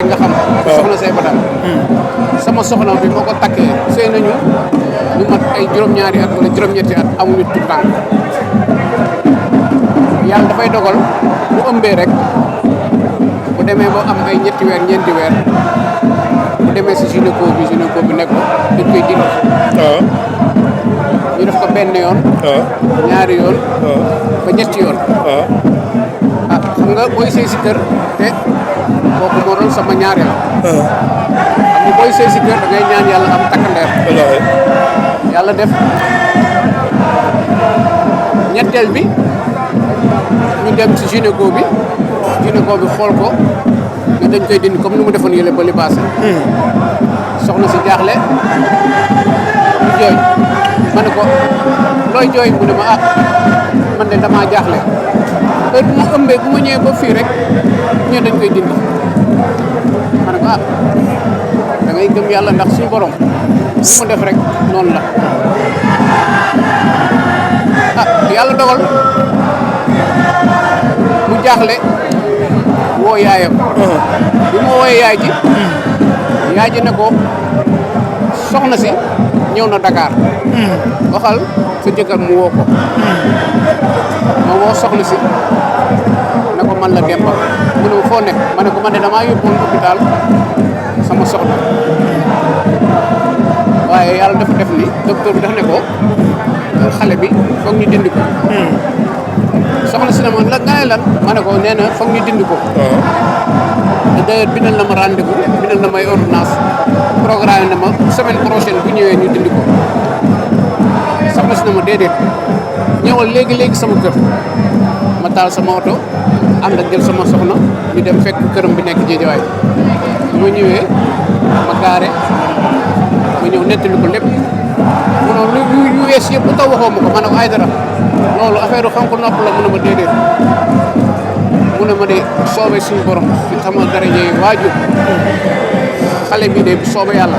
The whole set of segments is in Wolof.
nga xam. soxna say ba daal. sama soxna bi moo ko takkee sëy nañu ñu mat ay juróom-ñaari at wala juróom-ñetti at amuñu tout tànk yàlla dafay dogal bu ëmbee rek bu demee ba am ay ñetti weer ñeenti weer bu demee si gynéco bi nekk ko dañ koy dindi. ñu def ko benn yoon. ñaari yoon. ba ñetti yoon. xam nga booy sëy si kër te kooku moo doon sama ñaareel. xam nga booy sëy si kër da ngay ñaan yàlla am takkandeer. yàlla def ñetteel bi ñu dem si gynéco bi xool ko ne dañ koy dindi comme ni mu defoon yële ba li passé. soxna si jaaxle ñu jooy ma ne ko looy jooy mu ne ma man de damaa jaaxle heure bu ma ëmbee bu ma ñëwee ba fii rek ñoo dañ koy dindi ma ne ko da ngay gëm yàlla ndax suñu borom su mu def rek noonu la yàlla dogal mu jaaxle woo yaayam bi ma wooyee yaay ji ne ko soxna si ñëw na Dakar waxal sa jëkkër mu woo ko ma woo soxna si ne ko man la Demba mu ne foo nekk ma ne ko man de damaa yóbbuwoon hôpital sama soxna waaye yàlla dafa def ni docteur bi daf ne ko xale bi foog ñu dindi ko soxna si ne ma la nga lan ma ne ko nee na foog ñu dindi ko te d'ailleurs bindal na ma rendez-vous bindal na may ordonnance programme na ma semaine prochaine bu ñëwee ñu dindi ko soxna si ne ma déedéet ñëwal léegi sama kër ma taal sama oto ànd ak jël sama soxna ñu dem fekk këram bi nekk Géejawaay ma ñëwee ma gaare ma ñëw nettali ko lépp mu ne lu wees yëpp bu taw waxoo ma ko ma ne ko ay dara loolu affaire xonk nopp la mu ne ma déedéet mu ne ma de soobee suñu borom fi sama daraje yi waajur xale bi de soobee yàlla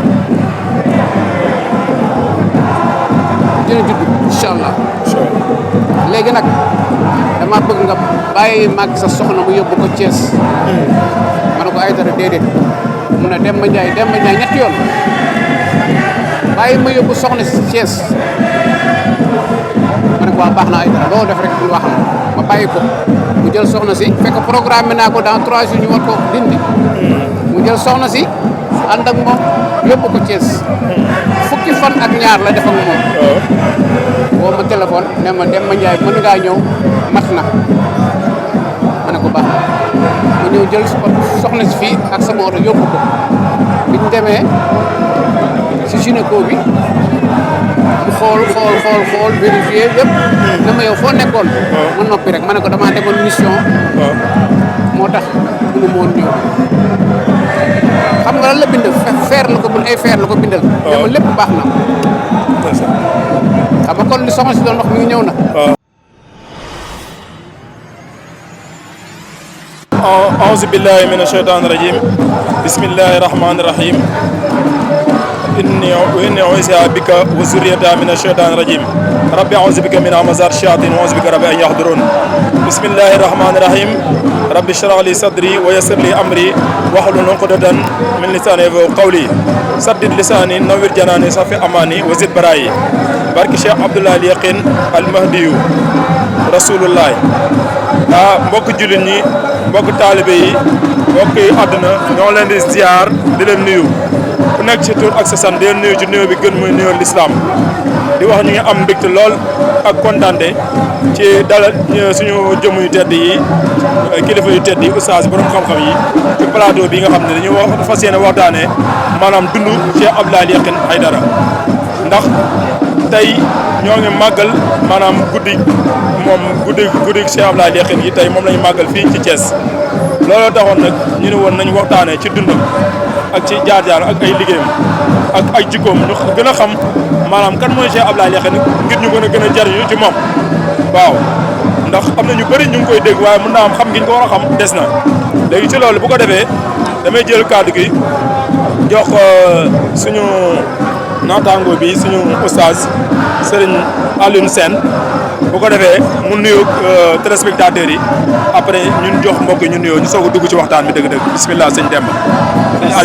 dina judd incha allah léegi nag dama bëgg nga bàyyi mag sa soxna mu yóbbu ko Thiès ma ne ko ay dara déedéet mu ne Demba Ndiaye ñetti yoon bàyyi ma yóbbu soxna si Thiès ma ne ko waa baax na ay dara loo def rek bul wax ma bàyyi ko mu jël soxna si fekk programme naa ko dans 3 jours ñu war ko dindi mu jël soxna si ànd ak moom yóbbu ko Thiès fukki fan ak ñaar la def ak moom woo ma téléphone ne ma Demba Ndiaye mën ngaa ñëw mat na ma ne ko baax ma ñëw jël soxna si fii ak sama oto yóbbu ko bi ñu demee si gynéco bi mu xool vérifié yëpp na ma yow foo nekkoon ma noppi rek ma ne ko damaa demoon mission moo tax mënu ma woon ñëw xam nga lan la bind feer la ko bindal dama lépp baax na xam nga kon li soxna si doon wax mi ngi ñëw na أعوذ بالله من الشيطان الرجيم بسم الله الرحمن الرحيم إني أعوذ بك وذريتها من الشيطان الرجيم ربي أعوذ بك من همزات الشياطين وأعوذ بك ربي أن يحضرون بسم الله الرحمن الرحيم ربي اشرح لي صدري ويسر لي أمري واحلل عقدة من لساني يفقهوا قولي سدد لساني نوّر جناني صفي أماني وزد برائي بارك الشيخ عبد الله اليقين المهدي رسول الله mbokk jullit ñi mbokk taalibe yi mbokk yi àdduna ñoo leen di ziar di leen nuyu ku nekk ci tur ak sa sant di leen nuyu ci nuyu bi gën muy nuyu l'islam di wax ñu ngi am mbégte lool ak kontaante ci dalal suñu jëmm yu tedd yi kilifa yu tedd yi oustaz borom xam-xam yi ci plateau bi nga xam ne dañu wax fas yéene waxtaanee maanaam dundu Cheikh Abdoulaye Yakhine Aidara ndax tey ñoo ngi màggal maanaam guddi Cheikh Abdoulaye Yakhine yi tey moom lañu màggal fii ci Thiès looloo taxoon nag ñu ne woon nañu waxtaanee ci dundam ak ci jaar-jaar ak ay liggéeyam ak ay jikkoom ñu gën a xam maanaam kan mooy Cheikh Abdoulaye Yakhine ngir ñu gën a jariñu ci moom waaw ndax am na ñu bëri ñu ngi koy dégg waaye mën naa am xam gi ñu ko war a xam des na léegi ci loolu bu ko defee damay jël kàddu gi jox suñu naataango bi suñu oustaz Serigne Alioune Sène bu ko defee mu nuyu téléspectateurs yi après ñun jox mbokk yi ñu nuyoo ñu soog a dugg ci waxtaan bi dëgg-dëgg bisimilah sëñ Demba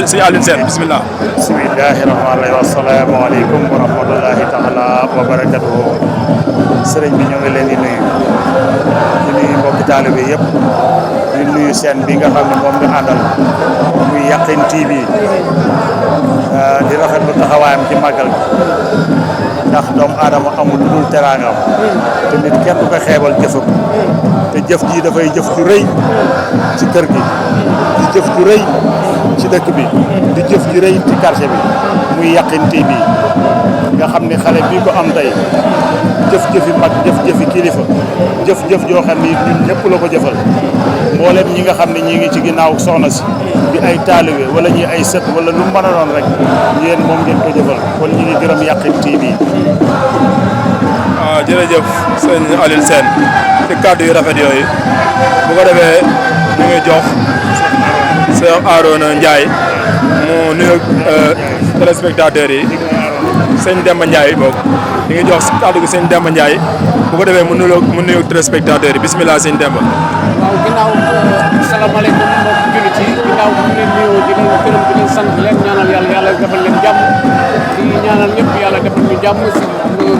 sëñ Alioune Sène bisimilah. bismillahi rahmaani rahim asalaamaaleykum wa rahmatullahi taala wa barakatuhu sëriñ bi ñu ngi leen di nuyu mbokki taalibe yëpp di nuyu seen bi nga xam ne moom nga àndal muy Yaqin TV di rafetlu taxawaayam ci màggal bi ndax doomu aadama amul lu dul teraangam te nit kenn du ko xeebal jëfam te jëf ji dafay jëf ju rëy ci kër gi di jëf ju rëy ci dëkk bi di jëf ju rëy ci quartier bi muy Yaqin TV nga xam ni xale bii ko am tey jëf-jëfi mag jëf-jëfi kilifa jëf-jëf joo xam ni ñun ñëpp la ko jëfal mboolem ñi nga xam ne ñi ngi ci ginnaaw soxna si di ay taalibe wala ñi ay sët wala lu mu mën a doon rek yéen moom ngeen ko jëfal kon ñi ngi gërëm Yaqin TV. waaw jërëjëf sëñ Alioune Sène ci kàddu yu rafet yooyu bu ko defee ñu ngi jox sëñ Arona Ndiaye mu nuyu téléspectateurs yi sëñ Demba Ndiaye boobu ñu ngi jox kàddu gi sëñ Demba Ndiaye bu ko defee mu nuyu téléspectateurs yi bisimilah sëñ Demba. waaw ginnaaw salaamaaleykum mbokk jullit yi ginnaaw bu leen nuyoo di leen gërëm di leen sant leen ñaanal yàlla defal leen jàmm di ñaanal ñëpp yàlla defal ñu jàmm si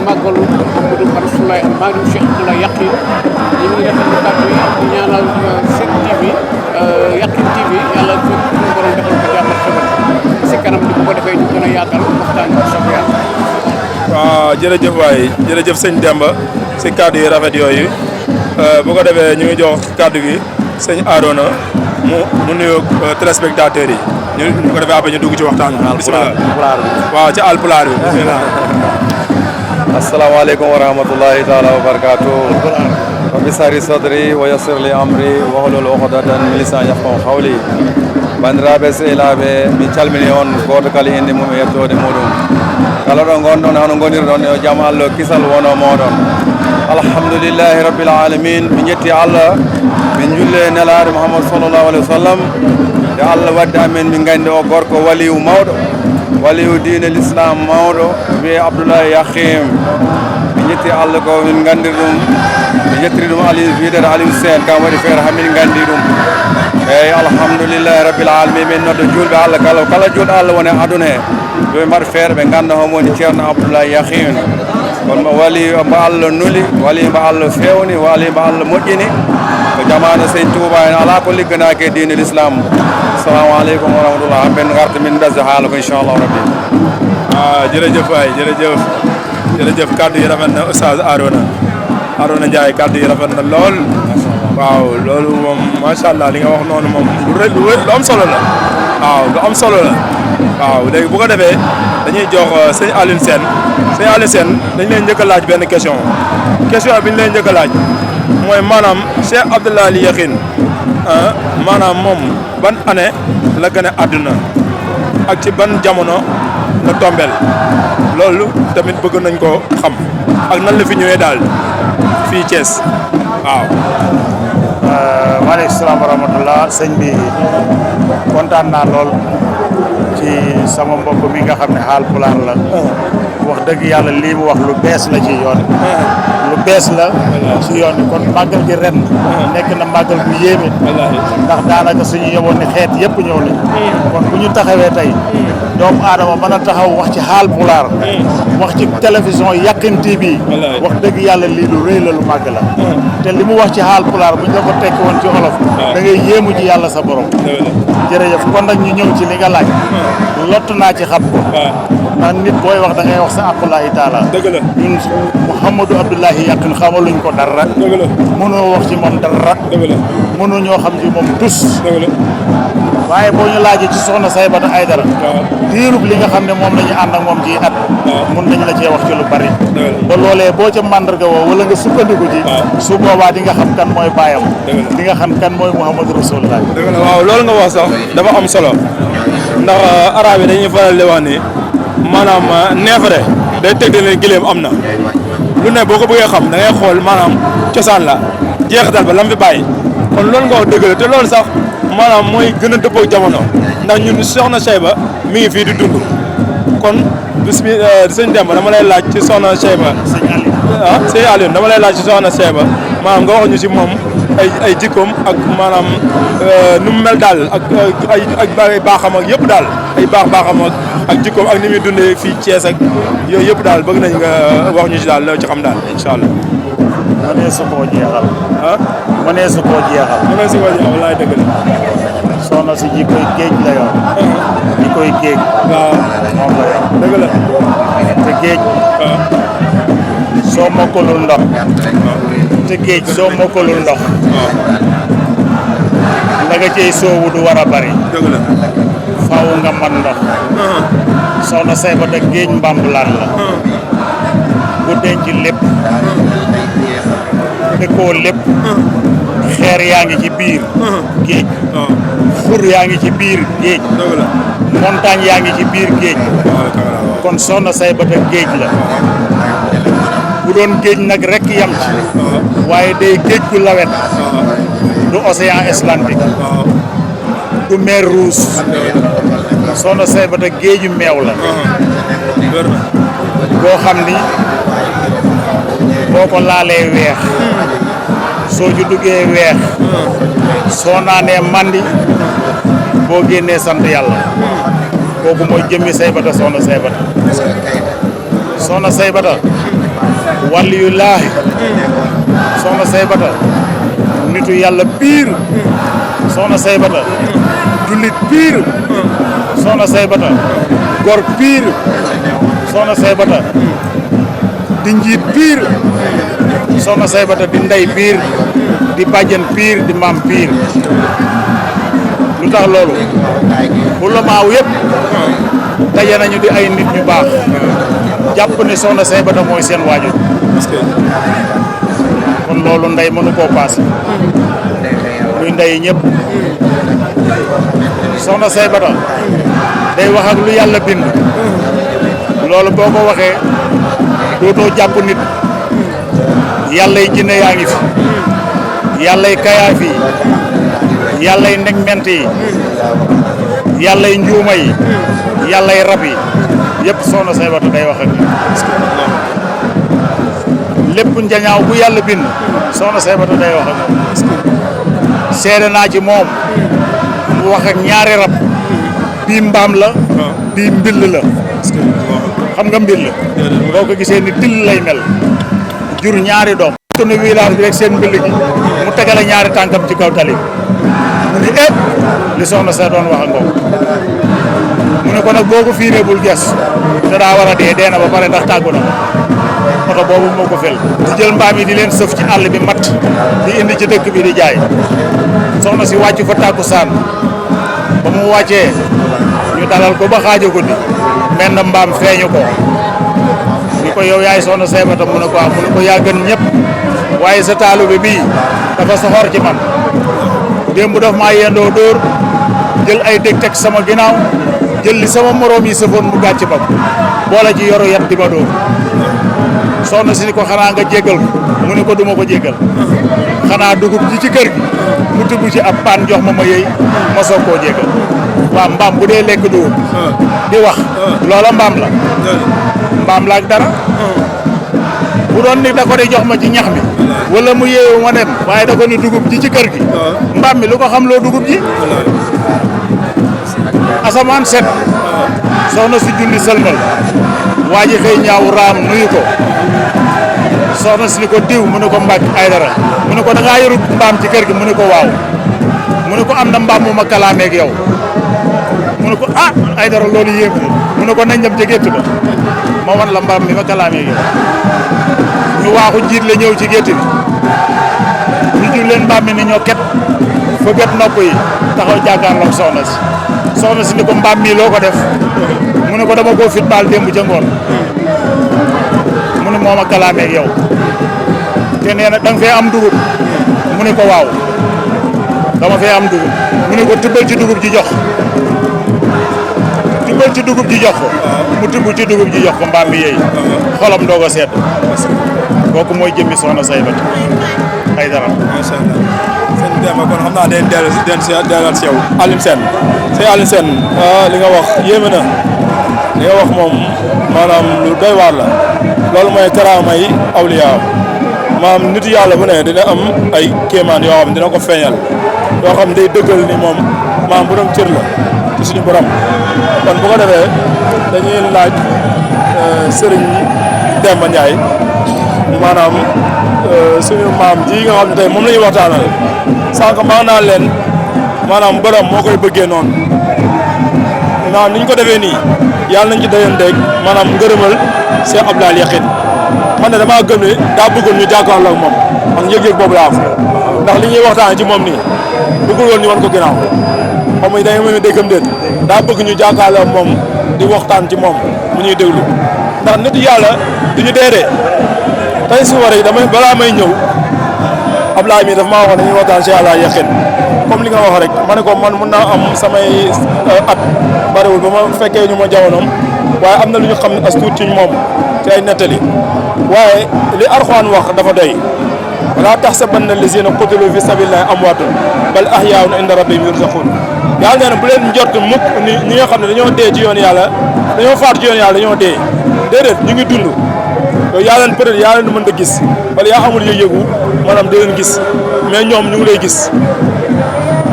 màggalu Ahmadou Rasulullah Maam Cheikh Abdoulaye Yaqin ñu ngi rafetlu kàddu yi di ñaanal seen TV Yaqin TV yàlla suñu borom defal ko jàmm ak xewal si kanam di bu ko defee ñu gën a yaatal waxtaan bi soog yàlla. waaw jërëjëf waay jërëjëf sëñ Demba si kàddu yu rafet yooyu bu ko defee ñu ngi jox kàddu gi sëñ Arona mu nuyoog téléspectateurs yi ñu ko defee après ñu dugg ci waxtaan bi. bisimilah waaw ci alpulaar bi bisimilah. assalamualeykum wa rahmatullahi taala wa barakatuh rabbi sari sadri wa yassir li amri wahlul uqdatan min lisani yafqahu qawli bandiraɓe sehilaɓe min calmini on goto kala inde mum e yettode muɗum kala ɗo gonɗon hono gonirɗon yo jaam Allah kisal wono moɗon alhamdulillahi rabbil alamin min jetti Allah min julle nelaɗo Muhammad sallllahu alayhi wa sallam nde Allah wadde amen min gandi o gorko waliyu mawɗo waliyu diine l'islam mawɗo wiye Abdoulaye Yaqin min jetti Allah ko min gandiri ɗum min jettiri ɗum ali wiyeteɗo Aliou Sène kam waɗi feere hamin gandi ɗum eyyi alhamdoulillahi rabbil alamin min noddo julɓe Allah kala julɗo Allah woni e aduna he yoɓe mbaɗ feere ɓe ganda homo woni ceerno Abdoulaye Yaqin kono wali mbo Allah nuli wali mbo Allah fewni wali mbo Allah moƴƴini ko jamano seydi Touba en ala ko ligganaki e diine l'islam assalamu aleykum wa rahmatullah hamɓe garta min ɓesde haala ko inchallahu rabbi jërëjëf waay jërëjëf kàddu yi rafet na Oustaz Arona Ndiaye kàddu yi rafet na lool waaw loolu moom macha allah li nga wax noonu moom lu am solo la waaw lu am solo la waaw léegi bu ko defee dañuy jox sëñ Alioune Sène dañ leen njëkk a laaj benn question bi ñu leen njëkk a laaj mooy maanaam Cheikh Abdoulaye Yaqin maanaam moom ban année la gën a àdduna ak ci ban jamono la tombeel loolu tamit bëgg nañ ko xam ak nan la fi ñëwee daal fii Thiès waaw. waaleykum salaam wa rahmatullah sëñ bi kontaan naa lool ci sama mbokk mi nga xam ne Haalpulaar la wax dëgg yàlla lii mu wax lu bees la ci yoon lu bees la ci yoon kon màggal gi ren nekk na màggal bu yéeme ndax daanaka suñu yeboon ne xeet yëpp ñëw lañ kon bu ñu taxawee tey doomu aadama mën a taxaw wax ci Haalpulaar wax ci télévision Yaqin TV wax dëgg yàlla lii lu rëy la lu màgg la te li mu wax ci Haalpulaar bu ñu la ko tekki woon ci olof da ngay yéemu ci yàlla sa borom jërëjëf kon nag ñu ñëw ci li nga laaj lott naa ci xam ko ndax nit booy wax da ngay wax sa aqulahi taala dëgg la ñun Mouhamadou Abdoulaye Yaqin xamaluñ ko dara dëgg la mënoo wax ci moom dara dëgg la mënoo ñoo xam ci moom tus dëgg la waaye boo ñu laajee ci soxna Saybata Aydara diirub li nga xam ne moom la ñu ànd ak moom ci at mun nañ la cee wax ci lu bari ba loolee boo ca màndarga woo wala nga sukkandiku ci su boobaa di nga xam kan mooy baayam di nga xam kan mooy Muhammadu Rasulullah dëgg la waaw loolu nga wax sax dafa am solo ndax arab yi dañuy faral di wax ni maanaam neefere day tëgg ne gileem am na lu ne boo ko bëggee xam da ngay xool maanaam cosaan la jeexital ba lam fi bàyyi kon loolu nga wax dëgg la te loolu sax maanaam mooy gën a dëppoo jamono ndax ñun soxna Sayba mi ngi fii di dund kon sëñ Demba dama lay laaj ci soxna Cheyba. sëñ Aliou dama lay laaj ci soxna Cheyba maanaam nga wax ñu si moom ay jikkoom ak maanaam nu mu mel daal ak ay baaxam ak yëpp daal ay baaxam ak jikkoom ak ni muy dundee fii Thiès ak yooyu yëpp daal bëgg nañ nga wax ñu si daal loo ci xam daal incha allah. mënee su koo jeexal. mënee su koo jeexal. walaay dëgg la. soxna si ji koy géej la yor. ji koy géej. waaw moom la yor. dëgg la. te géej. soo mokkalul ndox. te géej soo mokkalul ndox. la nga cey soowu du war a bari. dëgg la. faaw nga man ndox. soxna Saybata géej mbambulaan la. bu denc lépp. dëkkoo lépp. xeer yaa ngi ci biir. géej. xur yaa ngi ci biir géej. dëgg la. montagne yaa ngi ci biir géej. kon soxna Saybata géej la. bu doon géej nag rek yam ci. waaye day géej gu lawet. du océan Atlantique. du mer Rouge. soxna Saybata géeju meew la. boo xam ni boo ko laalee weex. soo ci duggee weex. soo naanee mandi. boo génnee sant yàlla. kooku mooy jëmmi Saybata soxna Saybata. soxna Saybata wàllu yu laahi. soxna Saybata nitu yàlla piir. soxna Saybata jullit piir. soxna Saybata gor piir. soxna Saybata di njiit piir. soxna Saybata di ndey piir. di bàjjen piir di maam piir. lu tax loolu bu la maaw yëpp daje nañu di ay nit ñu baax jàpp ne soxna Saybata mooy seen waajur. kon loolu ndey mënu koo paase. muy ndey ñëpp. soxna Saybata day wax ak lu yàlla bind. loolu boo ko waxee dootoo jàpp nit. yàllay jinne yaa ngi fi. yàllay kayaa fi. yàllay ndegment yi. yàllay njuuma yi. yàllay rab yi. yëpp soxna Saybata day wax ak lépp njañaaw bu yàlla bind. soxna Saybata day wax ak seede naa ci moom. mu wax ak ñaari rab. bii mbaam la. bii mbill la. xam nga mbill. boo ko gisee ni till lay mel. jur ñaari doom. tunu village bi rek seen mbill gi mu tegale ñaari tànkam ci kaw tali mu ni li soxna sa doon wax ak ngoom mu ne ko nag boo ko fiiree bul ges te daa war a dee na ba pare ndax tàggu na oto boobu moo ko fel di jël mbaam yi di leen sëf ci àll bi matt di indi ci dëkk bi di jaay soxna si wàcc fa tàkkusaan ba mu wàccee ñu dalal ko ba xaaja guddi menn mbaam feeñu ko ni ko yow yaay soxna Saybata mu ne ko mu ne ko yaa gën ñëpp waaye sa taalube bii dafa soxor ci man démb daf maa yendoo dóor jël ay dëg teg sama ginnaaw jël li sama moroom yi sëfoon mu gàcc ba boole ci yoru yat di ma dóor soxna si ni ko xanaa nga jéggal ko mu ne ko duma ko jéggal xanaa dugub ji ci kër gi mu tibb ci ab paan jox ma yëy ma soog koo jéggal waaw mbaam bu dee lekk dugub di wax loola mbaam la mbaam la ak dara bu doon ni da ko di jox ma ci ñax mi wala mu yeewu ma dem waaye da ko ni dugub ji ci kër gi mbaam mi lu ko xam loo dugub ji asamaan set soxna si julli sëlmal waa ji xëy ñaaw raam nuyu ko soxna si ni ko diw mu ne ko Mbàkke Aydara mu ne ko da ngaa yorut mbaam ci kër gi mu ne ko waaw mu ne ko am na mbaam mu ma kalaameeg yow mu ne ko ah Aydara loolu yéem mu ne ko nañ dem ca gétt ba ma wan la mbaam mi ma kalaameeg yow ñu waaxu jiit la ñëw ci gétt bi ñu jur leen mbaam mi ni ñoo ket fa gët nopp yi taxaw jàkkaarloog soxna si ni ko mbaam mii loo ko def mu ne ko dama koo fit baal démb ca ngoon mu ne moom a kalaameeg yow te nee na da nga fee am dugub mu ne ko waaw dama fee am dugub mu ne ko tibbal ci dugub ji jox tibbal ci dugub ji jox ko mu tibb ci dugub ji jox ko mbaam mi yeey xolam doog a sedd kooku mooy jëmmi soxna Saybata Aydara. macha allah sëñ Demba kon xam naa den delluwaat si yow Alioune Sène sëñ Alioune Sène li nga wax yéeme na li nga wax moom maanaam lu doy waar la loolu mooy karaama yi awliyaa maanaam nit yàlla bu ne dina am ay kéemaan yoo xam dina ko feeñal yoo xam day dëggal ni moom maanaam borom cër la ci suñu borom kon bu ko defee dañuy laaj Serigne Demba Ndiaye maanaam suñu maam ji nga xam ne tey moom la ñuy waxtaanal sànq maa naan leen maanaam borom moo koy bëggee noonu maanaam ni ñu ko defee nii yàlla nañ ci dayanteeg maanaam ngërëmal Cheikh Abdoulaye Yakhine man ne damaa gëm ne daa bëggoon ñu jàkkaarloo ak moom man yëg-yëg boobu laa am ndax li ñuy waxtaan ci moom nii bëggul woon ñu wan ko ginnaaw xam nga da nga mën a déggam déet daa bëgg ñu jàkkaarloo ak moom di waxtaan ci moom mu ñuy déglu ndax nit yàlla du ñu deedee tey su waree damay balaa may ñëw Abdoulaye mii daf maa waxoon dañuy waxtaan Cheikh Abdoulaye Yakhine comme li nga wax rek ma ne ko man mun naa am samay at bariwul ba ma fekkee ñu ma jamonoom waaye am na lu ñu xam ne as tuut ci moom ci ay nettali waaye li Alxuraan wax dafa doy wala tahsabanna allaziina qutilu fi sabilillahi amwaatun bal ahyaa'un inda rabbihim yurzaquun yàlla nee na bu leen njort mukk ni ñi nga xam ne dañoo dee ci yoon yàlla dañoo faatu ci yoon yàlla dañoo dee déedéet ñu ngi dund yow yaa leen peut-être yaa leen mën a gis wala yaa amul yëg-yëgu maanaam di leen gis mais ñoom ñu ngi lay gis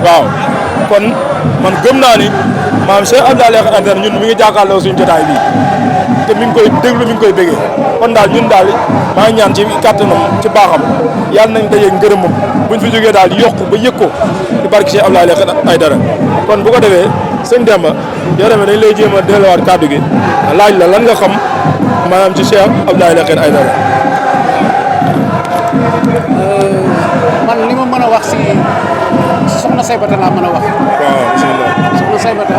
waaw kon man gëm naa ni maanaam Cheikh Abdoulaye Yakhine ñun mi ngi jàkkaarloo suñu jotaay bi te mi ngi koy déglu mi ngi koy bégee kon daal ñun daal maa ngi ñaan ci kàttanam ci baaxam yàlla nañ dajeeg ngërëmam buñ fi jógee daal yokk ba yëg ko ci barke Cheikh Abdoulaye Yakhine Aidara kon bu ko defee sëñ Demba yow tamit dañ lay jéem a delluwaat kàddu gi laaj la lan nga xam maanaam ci Cheikh Abdoulaye Yakhine Aidara. man li ma mën a wax si soxna Saybata laa mën a wax. waaw bisimilah. soxna Saybata.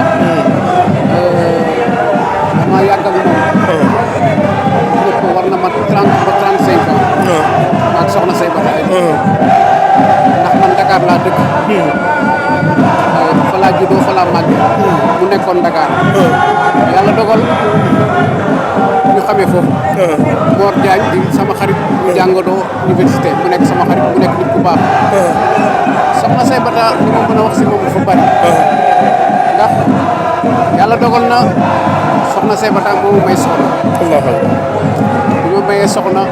dama yàgg ak moom. lépp war na ma 30 ba 35 ans. ak soxna Saybata ay. ndax man Dakar laa dëkk. fa laa juddoo fa laa màgg. mu nekkoon Dakar. yàlla dogal ñu xamee foofu. Mor Diagne di sama xarit mu jàngadoo université mu nekk sama xarit mu nekk nit ku baax. soxna Saybata li ma mën a wax si moom dafa bari. ndax yàlla dogal na soxna Saybata moomu may soxna. bu ñu mayee soxna.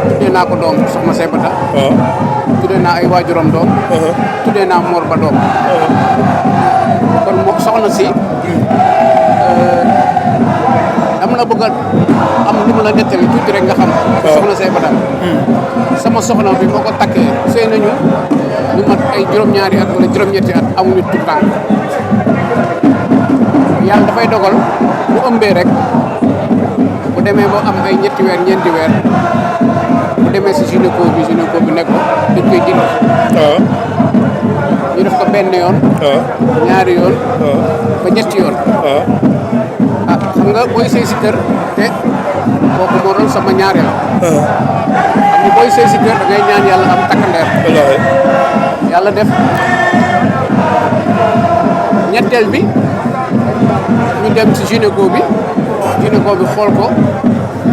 tuddee naa ko doom soxna Saybata. tuddee naa ay waajuram doom. tuddee naa Mor ba doom. kon moom soxna si. dama la bëgg a am lu ma la nettali tuuti rek nga xam. soxna Saybata. sama soxna bi moo ko takkee sëy nañu ñu mat ay juróom-ñaari at wala juróom-ñetti at amuñu tout tànk yàlla dafay dogal bu ëmbee rek bu demee ba am ay ñetti weer ñeenti weer bu demee si gynéco bi nekk ko dañ koy dindi. ñu def ko benn yoon. ñaari yoon. ba ñetti yoon. xam nga booy sëy si kër te kooku moo doon sama ñaareel. xam nga booy sëy si kër da ngay ñaan yàlla am takkandeer. yàlla def ñetteel bi ñu dem ci gynéco bi xool ko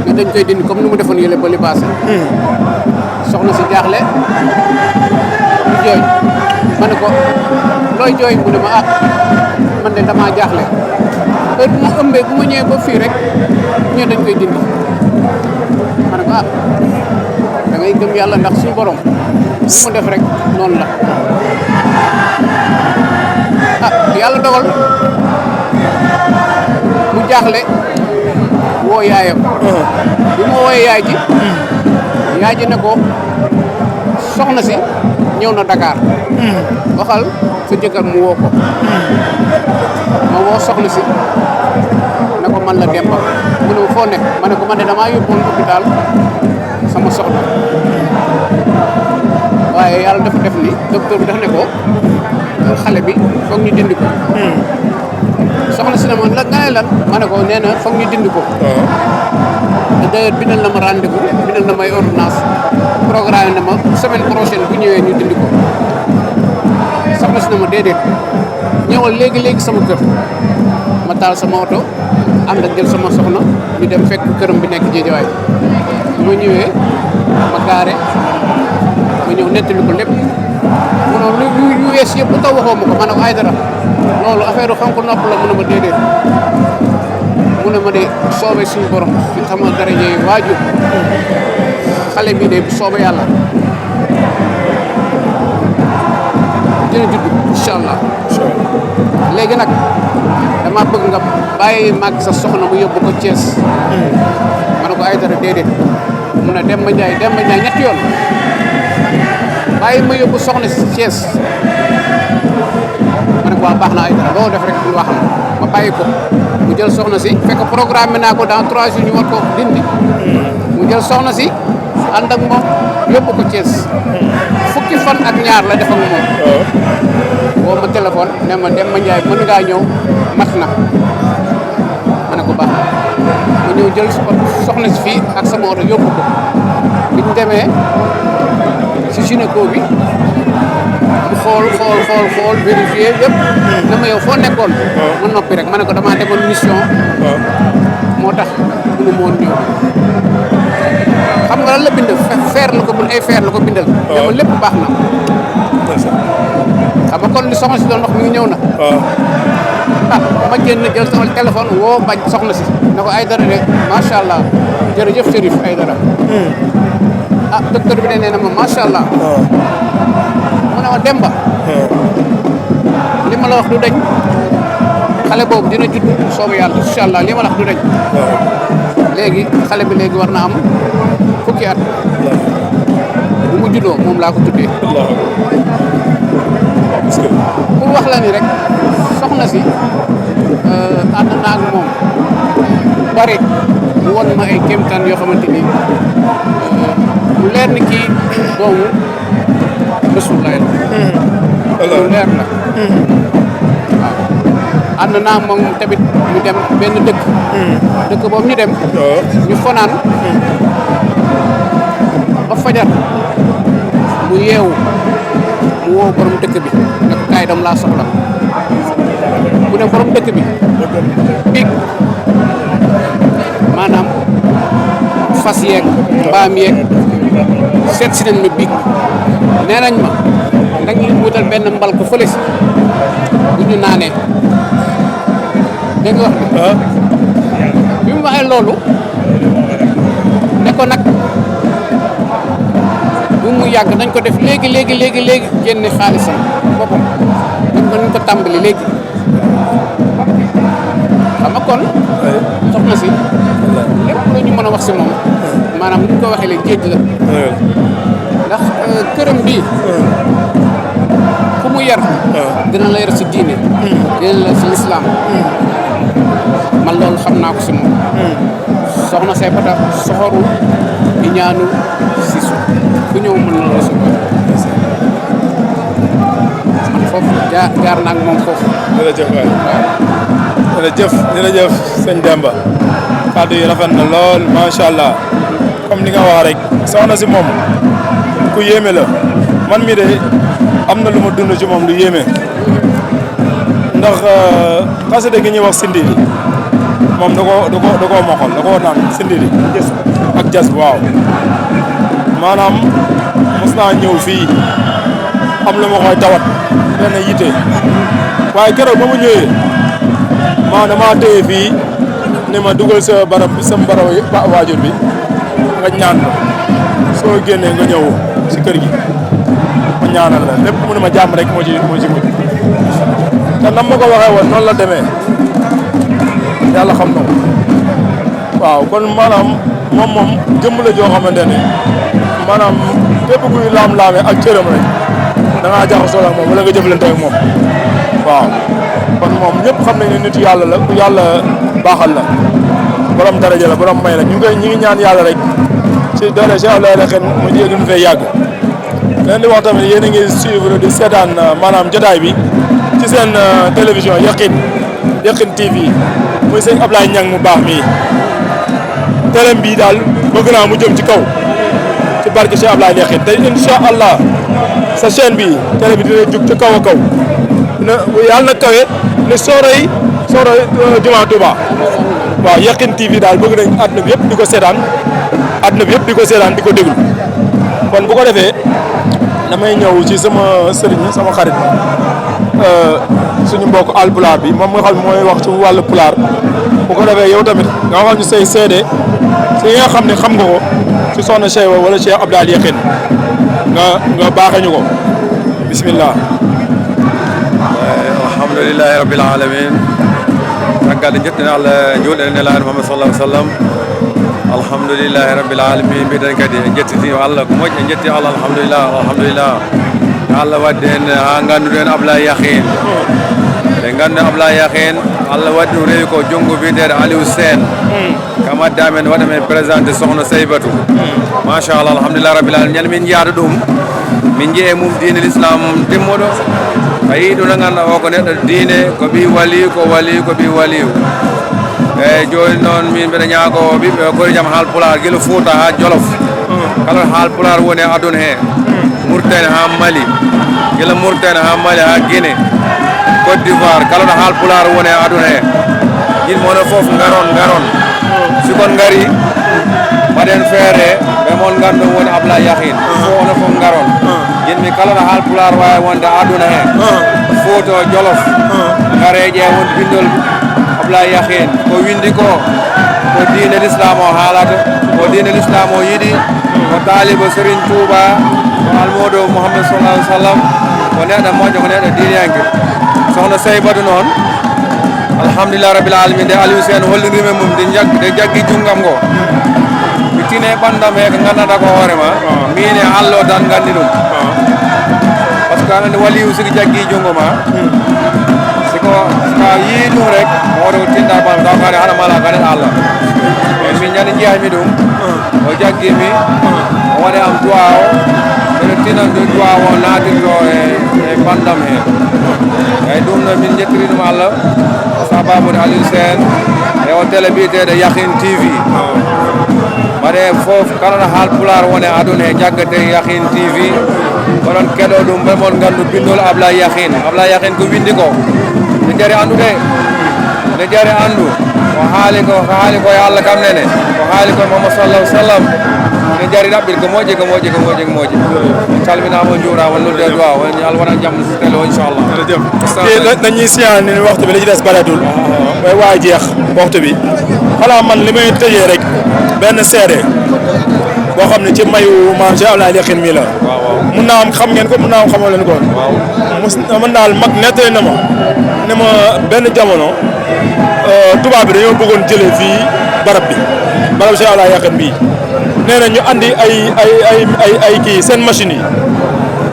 ne dañ koy dindi comme ni mu defoon yële ba li passé. soxna si jaaxle ñu jooy ma ne ko looy jooy mu ne ma man de damaa jaaxle. heure bu ma ëmbee bu ma ñëwee ba fii rek ñoo dañ koy dindi ma ne ko da ngay gëm yàlla ndax suñu borom lu mu def rek noonu la yàlla dogal mu jaaxle woo yaayam bi mu wooyee yaay ji ne ko soxna si ñëw na Dakar waxal sa jëkkër mu woo ko ma woo soxna si ne ko man la Demba mu ne foo nekk ma ne ko man de damaa yóbbuwoon hôpital sama soxna waaye yàlla dafa def ni docteur bi daf ne ko xale bi foog ñu dindi ko soxna si ne ma la nga ne lan ma ne ko nee na foog ñu dindi ko d'ailleurs bindal na ma rendez-vous bindal na may ordonnance programme na ma semaine prochaine bu ñëwee ñu dindi ko soxna si ne ma déedéet ñëwal léegi sama kër ma taal sama oto ànd ak jël sama soxna ñu dem fekk këram bi nekk Géejawaay bu ma ñëwee ma gaare ma ñëw nettali ko lépp mu ne lu wees yëpp lu taw waxoo ma ko ma ne ko ay dara loolu affaire xonk nopp la mu ne ma déedéet mu ne ma de soobee suñu borom ci sama daraje yi waajur xale bi de bu soobee yàlla dina judd incha allah léegi nag dama bëgg nga bàyyi màgg sa soxna mu yóbbu ko Thiès ma ne ko ay dara déedéet mu ne Demba Ndiaye ñetti yoon bàyyi ma yóbbu soxna si Thiès ma ne ko waa baax na ay dara loolu def rek bul waxam ma bàyyi ko mu jël soxna si fekk programme naa ko dans 3 jours ñu war ko dindi mu jël soxna si ànd ak moom yóbbu ko Thiès fukki fan ak ñaar la def ak moom woo ma téléphone ne ma Demba Ndiaye mën ngaa ñëw mat na ma ne ko baax ma ñëw jël soxna si fii ak sama oto yóbbu ko bi ñu demee si gynéco bi mu xool vérifié yëpp ne ma yow foo nekkoon ma noppi rek ma ne ko damaa demoon mission moo tax mënu moon ñëw xam nga lan la bindal feer la ko ay feer la ko bindal dama lépp baax na xam nga kon li soxna si doon wax mi ngi ñëw na ma génn jël sama téléphone woo bañ soxna si ne ko ay dara de macha allah jërëjëf Chérif ay dara docteur bi de nee na ma macha allah mu ne ma Demba li ma la wax du dañ xale boobu dina judd soobu yàlla incha allah li ma la wax du dañ léegi xale bi léegi war na am fukki at bu mu juddoo moom laa ko tuddee pour wax la ni rek soxna si ànd naa ak moom bari mu won ma ay kéemtaan yoo xamante ni mu leer ni kii doomu Rasulullah la lu leer la waaw ànd naa moom tamit ñu dem benn dëkk boobu ñu dem ñu fanaan ba fajar mu yeewu mu woo borom dëkk bi ne ko kaay dam laa soxla mu ne borom dëkk bi biig maanaam fas yeeg mbaam yeeg seet si nañ ma biig nee nañ ma dañ leen wutal benn mbal ko fële si bu ñu naanee dégg nga wax bi mu waxee loolu ne ko nag bu mu yàgg nañ ko def léegi génne xaalisam boppam nañ ko tàmbali léegi xam nga kon soxna si lépp lu ñu mën a wax si moom maanaam ni ñu ko waxee léegi géej la ndax këram bii ku mu yar dina la yar si diine dina la si lislaam man loolu xam naa ko si moom soxna say bata soxorul di ñaanul si su ku ñëw mën na la recevoir man foofu jaar naa ak moom foofu jërëjëf sëñ Demba kàddu yi rafet na lool macha allah comme li nga wax rek soxna si moom ku yéeme la man mi de am na lu ma dund ci moom lu yéeme ndax xasida gi ñuy wax sindidi moom da koo moxol da koo naan sindidi ak jas waaw maanaam mos naa ñëw fii am lu ma koy tawat benn yite waaye keroog ba mu ñëwee dama téye fii ne ma dugal sa barab sama barab waajur bi nga ñaan la soo génnee nga ñëw si kër gi ma ñaanal la lépp mu ne ma jàmm rek moo ci mujj te nam ma ko waxee woon noonu la demee yàlla xam na ko waaw kon maanaam moom jëmm la joo xamante ne maanaam képp kuy laam-laame ak cëram rek da ngaa jaxasoo ak moom wala nga jëflante ak moom waaw kon moom ñëpp xam nañ ne nitu yàlla la ku yàlla baaxal la borom daraja la borom may la ñu ngi ñaan yàlla rek ci doole Cheikh Abdoulaye Rakhine mu jéegi ñu fay yàgg leen di wax tamit yéen a ngi suivre di seetaan maanaam jotaay bi ci seen télévision Yakhine TV muy sëñ Ablaye Niang mu baax mii télém bii daal bëgg naa mu jëm ci kaw ci barke Cheikh Abdoulaye Rakhine te incha allah sa chaîne bi télé bi dina jug ci kaw a kaw na yàlla na kawe ne sooroy jumaa Touba waaw Yakhine TV daal bëgg nañ àdduna bi yëpp di ko seetaan àdduna bi yëpp di ko seetaan di ko déglu kon bu ko defee damay ñëw ci sama sëriñ sama xarit suñu mbokk alpulaar bi moom nga xam ne mooy wax ci wàllu pulaar bu ko defee yow tamit nga wax ñu say seede si nga xam ne xam nga ko ci soxna Cheikh wala Cheikh Abdoul Yakhine nga baaxee ñu ko bismillah. alhamdulillahi rabbil alamin raggade jettina Allah juuɗe nelaɗo Muhammad sallallahu alaihi wasallam alhamdulillahi rabbil alamin mbiɗen kadi en jettitima Allah ko moƴƴi en jetti Allah alhamdulillah Allah wadde en ha ganduɗen Abdoul Yakhine ɓe ganduɗen Abdoul Yakhine Allah waddi ɗum rewi ko junggo biyeteɗo Aliou Sène kam addi amen waɗa men présenté sohna Seybatou machallah alhamdulillah rabbil alamin ñande min jeyata ɗum min jeeyi mum diine l'islam timmuɗo a yii ɗum no ganduɗa o ko neɗɗo diine ko ɓi waliyu ko ɓi waliyu eyyi joni noon min mbiɗa ñaago ɓiɓɓe kori jaam haalpular guila Fouta ha Jolof kala haalpular woni e aduna he Mauritanie ha Mali guila Mauritanie ha Mali ha Guinée Côte d'Ivoire kala ɗo haalpular woni e aduna he yimɓe onon foof garon sikon gaari mbaɗen feere ɓe mon gandu woni Abdoul Yakhine fof onon foof garon yimɓe kala ɗo haalpular wawi wonde aduna he Fouta Jolof gaare ƴeewon bindol Abdoul Yakhine ko windi ko diine l'islam o haalata ko diine l'islam o yiɗi ko taaliba Serigne Touba ko almodo Mouhammad sallallahu alaihi wasallam ko neɗɗo moƴƴo ko neɗɗo diiniyanke sohna Seybatou noon alhamdulillah rabbil alamin nde Aliou Sène hollirime mum nde jaggi junggam ngo mi tine ɓandam he ko gandanɗa ko hoorema min e Allah o tan gandi ɗum par ce que ande waliyu sigi jaggi junggo ma siko sa yii ɗum rek mowɗo ko tinɗa bam taw kane haɗa mala kane Allah eyyi min ñande jeyami ɗum o jaggimi o waɗi am duwa o mbeɗo tinan ɗo duwa o natirɗo e bandam he eyyi ɗum noon min jettiri ɗum Allah sababude Aliou Sène e o télé biyeteɗo Yakhine TV mbaɗe foof kala ɗo haalpular woni aduna he jaggate Yakhine TV oɗon keɗo ɗum ɓe mon gandu bindol Abdoul Yakhine ko windi ko ne jari andude ne jari andu ko haali ko e Allah kam nene ko haali ko Muhammad sallallahu alaihi wasallam ne jari ɗaɓɓir ko moƴƴi calminama juurama nodde duwa woni Allah waɗan jaam so télé o inchallah dañuy signal ni waxtu bi li ci des bareetul mooy waa jeex waxtu bi xalaa man li may tëjee rek benn seede boo xam ne ci mayu maam Cheikh Abdoul Yakhine mii la mun naa am xam ngeen ko mun naa am xamoo leen ko man daal mag nettali na ma ne ma benn jamono tubaab bi dañoo bëggoon jëlee fii barab Cheikh Abdoul Yakhine bii nee na ñu andi ay kii seen machines yi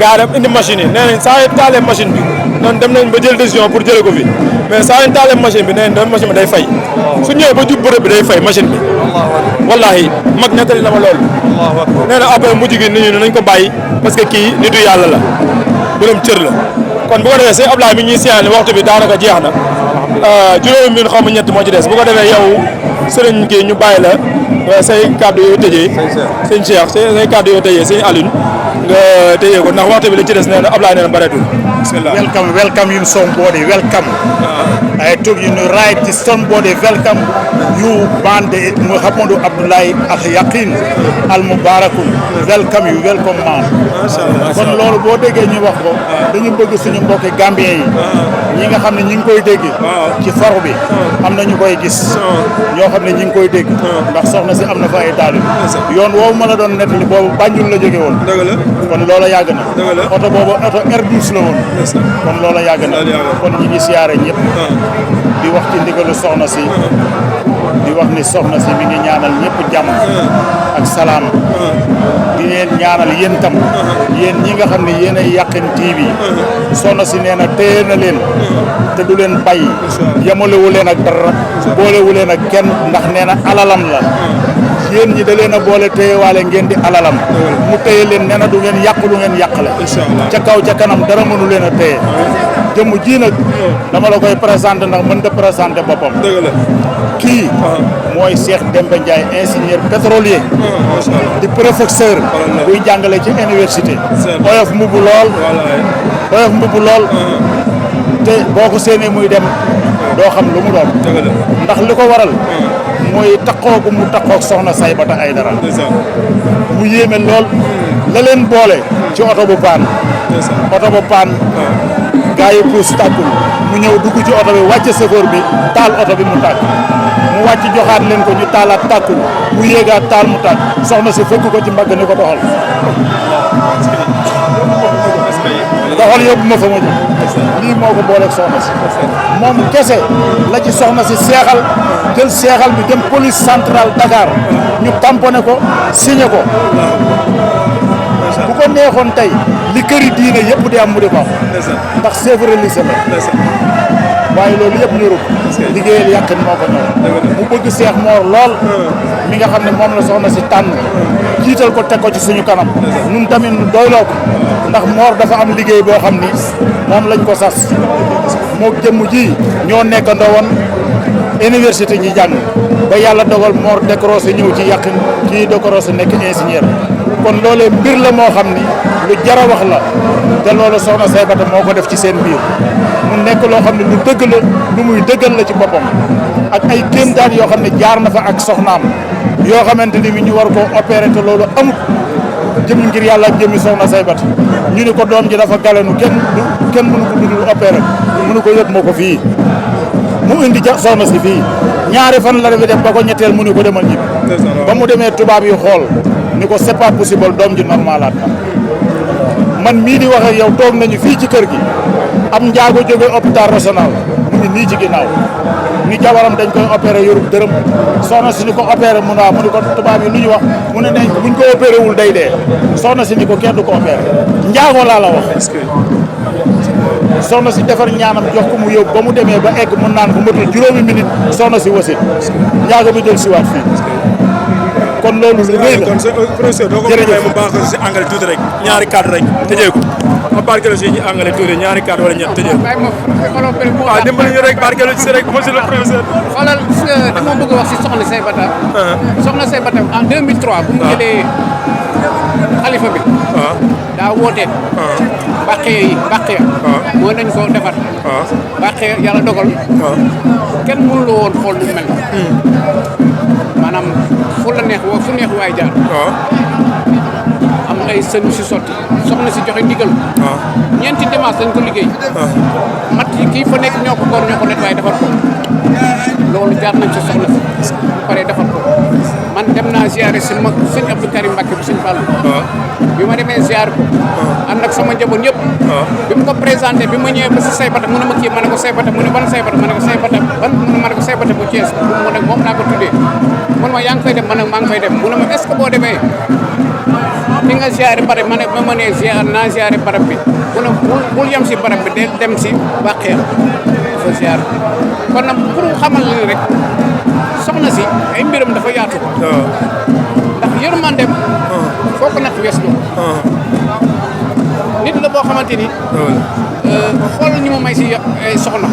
gaa dem indi machine yi nee nañ saa yu taalee machine bi noonu dem nañ ba jël décision pour jëlee ko fi mais saa yu taalee machine bi nee nañ machine bi day fay su ñëwee ba jub bërëb bi day fay machine bi wallahi mag nettali na ma loolu nee na après mujj gi nit ñi nañ ko bàyyi parce que kii nitu yàlla la borom cër la kon bu ko defee sëñ Abdoulaye mi ñuy siyaane waxtu bi daanaka jeex na juróomi minute xaw ma ñett moo ci des bu ko defee yow sëriñ kii ñu bàyyi la say kàddu yoo tëjee sëñ Cheikh say kàddu yoo tëjee sëñ Alioune nga tëjee ko ndax waxtu bi li ci des nee na Abdoulaye nee na bareetul bismillah. Welcome you somebody, welcome. I told you right to somebody, welcome you band Muhammadu Abdoul Yakhine Al Mubarakun. Welcome you, welcome man. kon loolu boo déggee ñu wax ko dañu bëgg suñu mbokki Gambien yi ñi nga xam ne ñi ngi koy dégg ci faru bi am na ñu koy gis ñoo xam ne ñi ngi koy dégg ndax soxna si am na fa ay taalib yoon woowu ma la doon nettali boobu Banjul la jóge woon kon loola yàgg na oto boobu oto Airbus la woon kon loola yàgg na kon ñi ngi siyaare ñëpp di wax ci ndigalu soxna si di wax ni soxna si mi ngi ñaanal ñëpp jàmm ak salaam di leen ñaanal yéen tam yéen ñi nga xam ne yéen ay Yakhine TV soxna si nee na téye na leen te du leen bàyyi yamalewu leen ak dara boolewu leen ak kenn ndax nee na alalam la yéen ñi da leen a boole téye waale ngeen di alalam mu téye leen nee na du ngeen yàq lu ngeen yàqale ca kaw ca kanam dara mënu leen a téye jëmm ji nag dama la koy présenté ndax mën da présenté boppam kii mooy Cheikh Demba Ndiaye ingénieur pétrolier di professeur buy jàngale ci université oyof mbubu lool te boo ko séenee muy dem doo xam lu mu doon ndax li ko waral mooy takkoogu mu takkoog soxna Saybata Aidara mu yéeme lool la leen boole ci oto bu paan oto bu paan gaa yi puus tàkkul mu ñëw dugg ci oto bi wàcc chauffeur bi taal oto bi mu tàkk mu wàcc joxaat leen ko ñu taalaat tàkkul mu yéegaat taal mu tàkk soxna si fëgg ko ci mbagg ni ko doxal doxal yóbbu ma fa ma jëm lii moo ko booleeg soxna si moom kese la ci soxna si seexal jël seexal bi dem police centrale Dakar ñu tamponné ko signé ko bu ko neexoon tey li këri diine yëpp di am mu di ko am ndax chef religieux la waaye loolu yëpp ñorul liggéeyal yàqin moo ko ñor mu bëgg Seex Moor lool mi nga xam ne moom la soxna si tànn jiital ko teg ko ci suñu kanam ñun tamit nu doyloo ko ndax Moor dafa am liggéey boo xam ni moom lañ ko sas moo jëmm ji ñoo nekkandoo woon université ñi jàng ba yàlla dogal Moor décroché ñëw ci yàqin kii décroché nekk ingénieur kon loolee mbir la moo xam ni lu jar a wax la te loolu soxna Saybata moo ko def ci seen biir mu nekk loo xam ne lu dëgg la lu muy dëggal la ci boppam ak ay kéemtaan yoo xam ne jaar na fa ak soxnaam yoo xamante ni ñu war koo opéré te loolu amut jëm ngir yàlla ak jëmmi soxna Saybata ñu ni ko doom ji dafa galenu kenn mënu ko dudul opéré mënu ko yëg moo ko fii mu indi soxna si fii ñaari fan la fi def ba ko ñetteel mu ni ko demal ñibbi ba mu demee tubaab yi xool ni ko c'est pas possible doom ji normalaat na man mii di wax ak yow toog nañu fii ci kër gi am njaago jóge hôpital régional mu ngi nii ci ginnaaw ni jabaram dañ koy opéré yorub dërëm soxna si ni ko opéré mu naa mu ni ko tubaab yi lu ñu wax mu ne nañ buñ ko opéré wul day dee soxna si ni ko kenn du ko opéré njaago laa la wax soxna si defar ñaanam jox ko mu yóbbu ba mu demee ba egg mun naan ko matul juróomi minute soxna si wasit njaago bi del siwaat fii kon loolu lu rëy la kon professeur doo ko may mu baax si anglais tuuti rek ñaari cadre rek tëjee ko ma barkeelu si ñu anglais tuuti ñaari cadre wala ñett tëjee ko waaw dimbali ñu rek barkeelu si rek monsieur le professeur xoolal dama bëgg a wax si soxna Saybata soxna Saybata en 2003 bu mu jëlee xalifa bi daa woote bàqee mooy nañ ko defar bàqee yàlla dogal kenn mënu la woon xool lu mel maanaam fu la neex fu neex waay jaar am ay sën si sotti soxna si joxe ndigal ñeenti dimanche dañ ko liggéey mat yi kii fa nekk ñoo ko góor ñoo ko net waaye defar ko loolu jaar nañ ci soxna si pare defar ko man dem naa ziare si mag sëñ Abdou Karim Mbacke bu sëñ Fallou bi ma demee ziar ko ànd ak sama njaboot yëpp bi mu ko présenté bi ma ñëwee ba si Saybata mu ne ma kii ma ne ko Saybata mu ne ban Saybata ma ne ko Saybata ban mu ne ma ne ko Saybata bu Thiès mu ne moom naa ko tuddee mun ma yaa ngi fay dem ma ne maa ngi fay dem mu ne ma est ce que boo demee di nga ziare barab ma ne ba ma nee ziar naa ziare barab bi mu ne bul yem si barab bi de dem si bàqee fa ziar kon nag pour xamal ni rek soxna si ay mbiram dafa yaatu ndax yërmandem foo ko natt wees na nit la boo xamante ni xool ñu ma may si soxna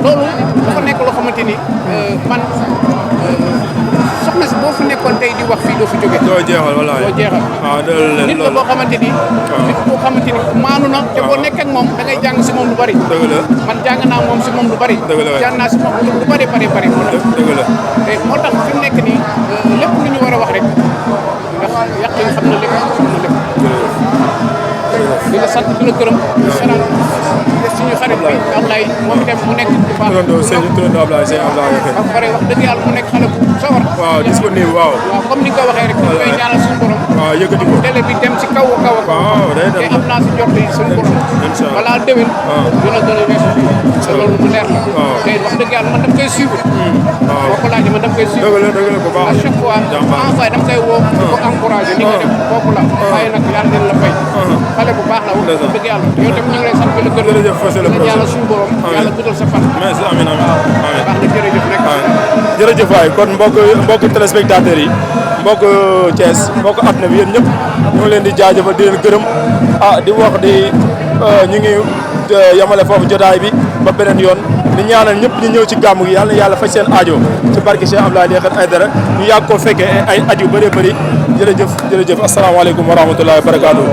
loolu dafa nekk loo xamante ni man soxna si boo fi nekkoon tey di wax fii doo fi jóge doo jeexal wallaahi doo jeexal nit la boo xamante ni nit boo xamante ni maanu na te boo nekk ak moom da ngay jàng si moom lu bari dëgg la man jàng naa moom si moom lu bari jàng naa si moom lu bari dëgg la te moo tax fi mu nekk nii lépp lu ñu war a wax rek ndax yàq yi xam na lépp di la sant di la gërëm sanal suñu xarit bi Ablaye moom itam mu nekk bu baax turandoo Ablaye ba pare wax dëgg yàlla mu nekk xale bu sawar waaw disponible waaw comme ni nga ko waxee rek dañ koy ñaanal suñu borom waaw yëkkati ko télé bi dem ci kaw waaw day dem te am naa si jot suñu borom balaa déwén dina gën a weesu te loolu mu leer la te wax dëgg yàlla man dama koy suivre boo ko laajee man dama koy suivre dëgg la ko baax à chaque fois envoyé dama koy woo di ko encouragé ni nga def kooku la waaye nag yàlla dina la fay xale bu baax la wax dëgg yàlla yow tamit ñu ngi lay sant di la gërëm jërëjëf Fassé le ñaanal suñu borom yàlla guddal sa fan merci amiin amiin baax na jërëjëf rek jërëjëf waay kon mbokk téléspectateurs yi mbokk Thiès mbokk àdduna bi yéen ñëpp ñu ngi leen di jaajëfal di leen gërëm di wax di ñu ngi yamale foofu jotaay bi ba beneen yoon di ñaanal ñëpp ñu ñëw ci gàmm gi yàlla na yàlla faj seen aajo ci barke Cheikh Abdoulaye Lekhat Aïdara ñu yàgg koo fekkee ay at yu bëree bëri jërëjëf asalaamaaleykum wa rahmatullahi wa barakaatu.